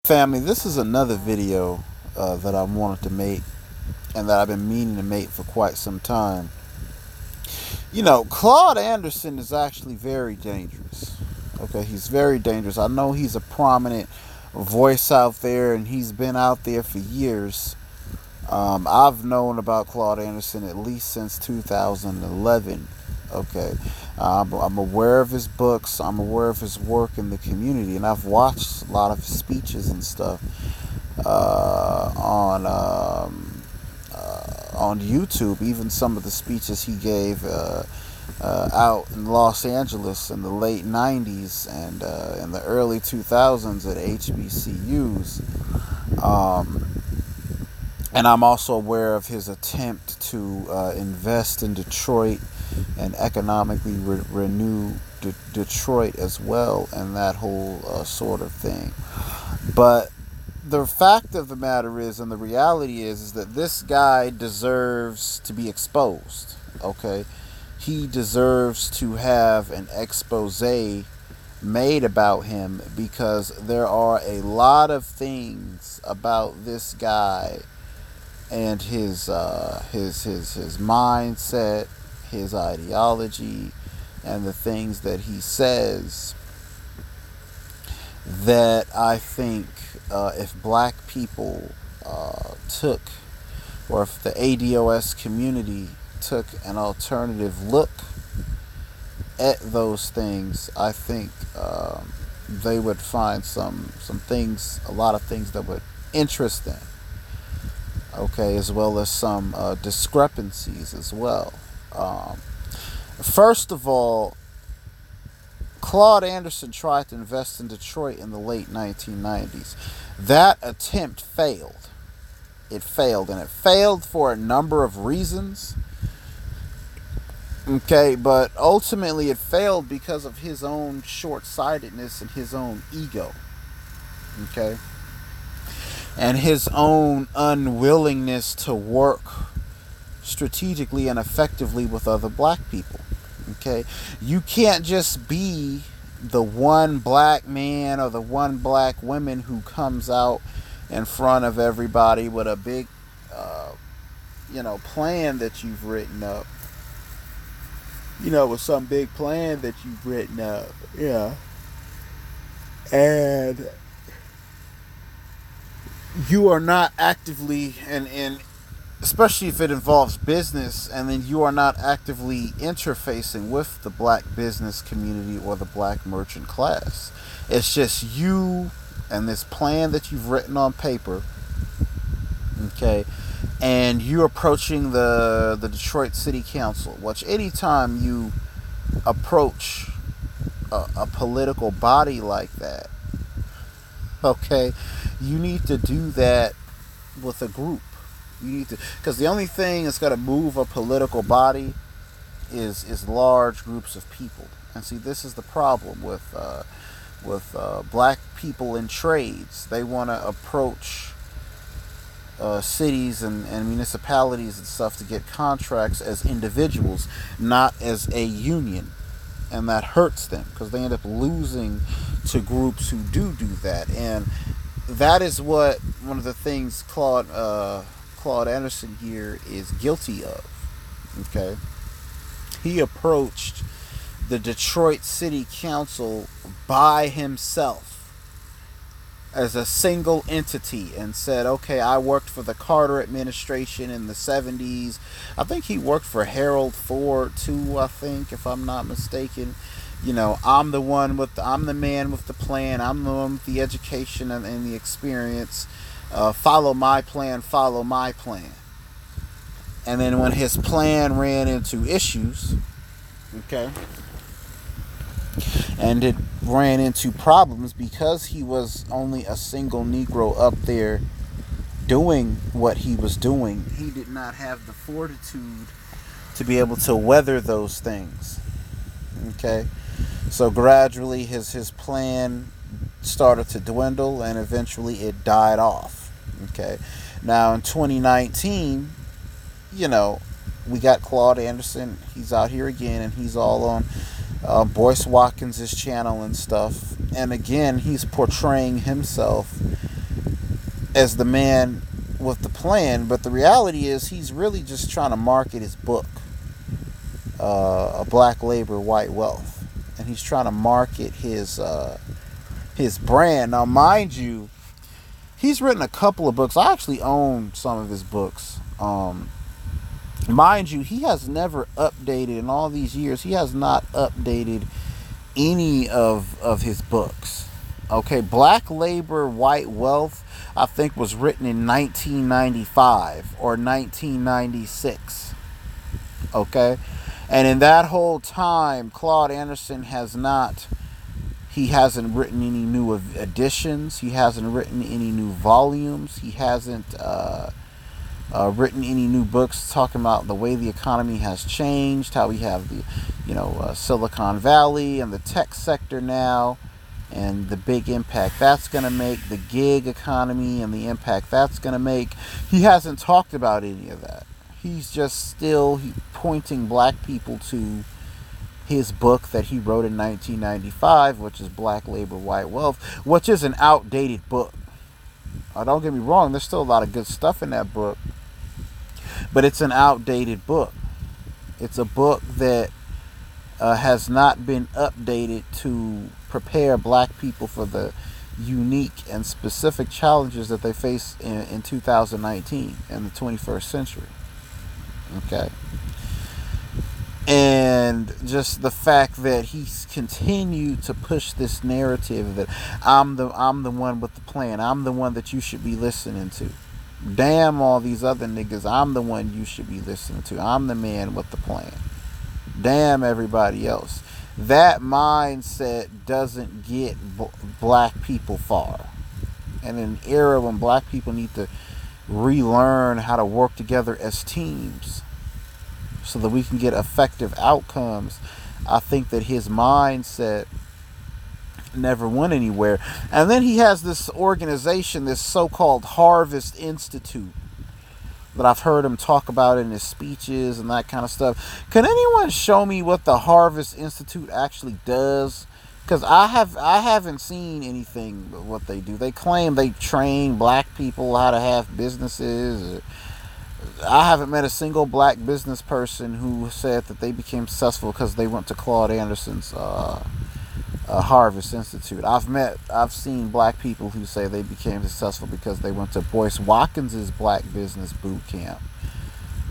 Family, this is another video that I wanted to make and that I've been meaning to make for quite some time. Claude Anderson is actually very dangerous. Okay, he's very dangerous. I know he's a prominent voice out there and he's been out there for years. I've known about Claude Anderson at least since 2011. Okay, I'm aware of his books. I'm aware of his work in the community, and I've watched a lot of his speeches and stuff on YouTube. Even some of the speeches he gave out in Los Angeles in the late '90s and in the early 2000s at HBCUs. And I'm also aware of his attempt to invest in Detroit and economically renew Detroit as well, and that whole sort of thing. But the fact of the matter is, and the reality is that this guy deserves to be exposed. Okay, he deserves to have an expose made about him, because there are a lot of things about this guy and his mindset, his ideology, and the things that he says that I think if black people took, or if the ADOS community took an alternative look at those things, I think they would find some things, a lot of things that would interest them. Okay, as well as some discrepancies as well. First of all, Claude Anderson tried to invest in Detroit in the late 1990s. That attempt failed. It failed, and it failed for a number of reasons. Okay, but ultimately it failed because of his own short-sightedness and his own ego. Okay, and his own unwillingness to work strategically and effectively with other black people. Okay, you can't just be the one black man or the one black woman who comes out in front of everybody with a big plan that you've written up, with some big plan that you've written up. And you are not actively, and especially if it involves business, and then you are not actively interfacing with the black business community or the black merchant class. It's just you and this plan that you've written on paper. Okay, and you're approaching the Detroit City Council, which anytime you approach a political body like that, okay, you need to do that with a group. You need to, because the only thing that's going to move a political body is large groups of people. And see, this is the problem with black people in trades. They want to approach cities and municipalities and stuff to get contracts as individuals, not as a union. And that hurts them, because they end up losing to groups who do that. And that is what one of the things Claude Anderson here is guilty of. Okay, he approached the Detroit City Council by himself as a single entity and said, okay, I worked for the Carter administration in the 70s. I think he worked for Harold Ford too, I think, if I'm not mistaken. I'm the man with the plan. I'm the one with the education and the experience. Follow my plan. And then when his plan ran into issues, okay, and it ran into problems because he was only a single Negro up there doing what he was doing, he did not have the fortitude to be able to weather those things. Okay, so gradually his plan started to dwindle, and eventually it died off. Okay, now in 2019, we got Claude Anderson. He's out here again, and he's all on Boyce Watkins' channel and stuff. And again, he's portraying himself as the man with the plan, but the reality is he's really just trying to market his book, A Black Labor, White Wealth. And he's trying to market his brand. Now, mind you, he's written a couple of books. I actually own some of his books. Mind you, he has never updated in all these years. He has not updated any of his books. Okay, Black Labor, White Wealth, I think was written in 1995 or 1996. Okay, and in that whole time, Claude Anderson he hasn't written any new editions. He hasn't written any new volumes. He hasn't written any new books talking about the way the economy has changed, how we have the, Silicon Valley and the tech sector now, and the big impact that's going to make, the gig economy and the impact that's going to make. He hasn't talked about any of that. He's just still pointing black people to his book that he wrote in 1995, which is Black Labor, White Wealth, which is an outdated book. Don't get me wrong, there's still a lot of good stuff in that book, but it's an outdated book. It's a book that has not been updated to prepare black people for the unique and specific challenges that they face in 2019 and the 21st century. Okay. And just the fact that he's continued to push this narrative that I'm the one with the plan. I'm the one that you should be listening to. Damn all these other niggas. I'm the one you should be listening to. I'm the man with the plan. Damn everybody else. That mindset doesn't get black people far. And in an era when black people need to relearn how to work together as teams so that we can get effective outcomes, I think that his mindset never went anywhere. And then he has this organization, this so-called Harvest Institute, that I've heard him talk about in his speeches and that kind of stuff. Can anyone show me what the Harvest Institute actually does? Because I haven't seen anything but what they do. They claim they train black people how to have businesses. I haven't met a single black business person who said that they became successful because they went to Claude Anderson's Harvest Institute. I've seen black people who say they became successful because they went to Boyce Watkins's Black Business Boot Camp,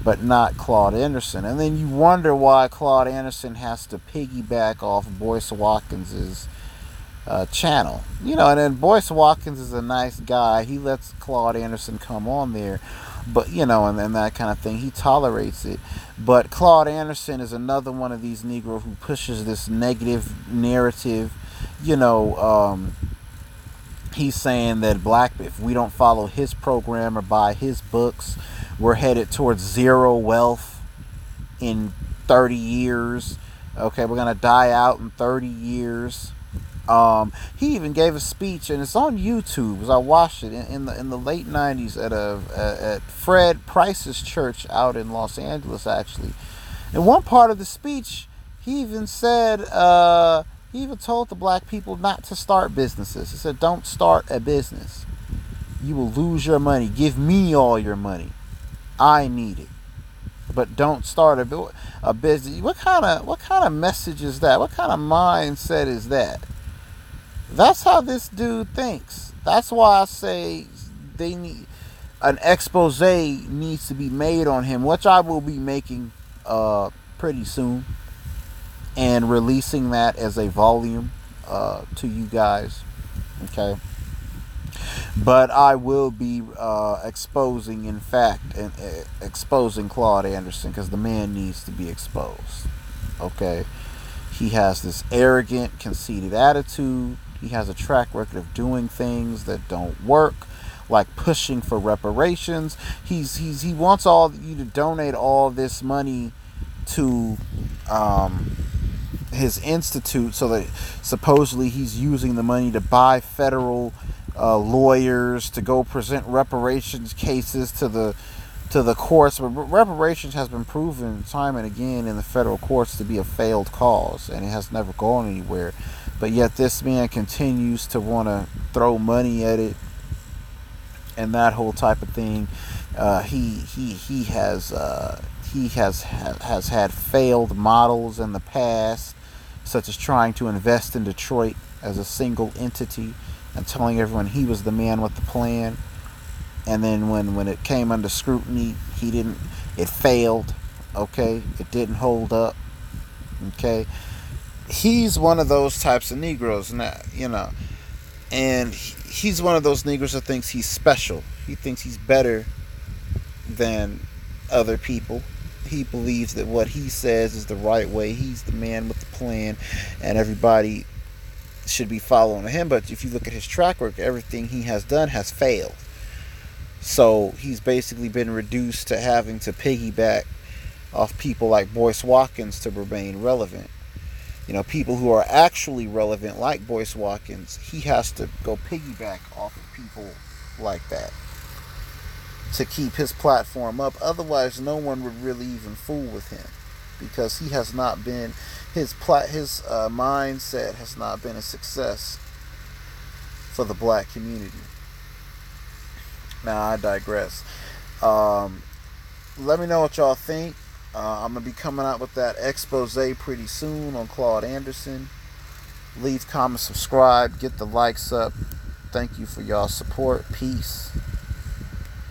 but not Claude Anderson. And then you wonder why Claude Anderson has to piggyback off Boyce Watkins's channel. And then Boyce Watkins is a nice guy. He lets Claude Anderson come on there, but and then that kind of thing. He tolerates it. But Claude Anderson is another one of these Negroes who pushes this negative narrative. He's saying that if we don't follow his program or buy his books, we're headed towards zero wealth in 30 years. Okay, we're gonna die out in 30 years. He even gave a speech, and it's on YouTube, as I watched it in the late 90s at Fred Price's church out in Los Angeles, actually. In one part of the speech, he even said, he even told the black people not to start businesses. He said, "Don't start a business. You will lose your money. Give me all your money. I need it. But don't start a business." What kind of message is that? What kind of mindset is that? That's how this dude thinks. That's why I say an expose needs to be made on him, which I will be making pretty soon, and releasing that as a volume to you guys. Okay. But I will be exposing Claude Anderson, because the man needs to be exposed. Okay. He has this arrogant, conceited attitude. He has a track record of doing things that don't work, like pushing for reparations. He wants you to donate all this money to his institute, so that supposedly he's using the money to buy federal lawyers to go present reparations cases to to the courts. But reparations has been proven time and again in the federal courts to be a failed cause, and it has never gone anywhere. But yet this man continues to want to throw money at it and that whole type of thing. He has had failed models in the past, such as trying to invest in Detroit as a single entity and telling everyone he was the man with the plan. And then when it came under scrutiny, it failed. Okay, it didn't hold up. Okay, he's one of those types of Negroes now, and he's one of those Negroes that thinks he's special. He thinks he's better than other people. He believes that what he says is the right way. He's the man with the plan, and everybody should be following him. But if you look at his track record, everything he has done has failed. So he's basically been reduced to having to piggyback off people like Boyce Watkins to remain relevant. People who are actually relevant, like Boyce Watkins, he has to go piggyback off of people like that to keep his platform up. Otherwise, no one would really even fool with him, because he has not been, his mindset has not been a success for the black community. Now, I digress. Let me know what y'all think. I'm going to be coming out with that expose pretty soon on Claude Anderson. Leave, comment, subscribe, get the likes up. Thank you for y'all's support. Peace.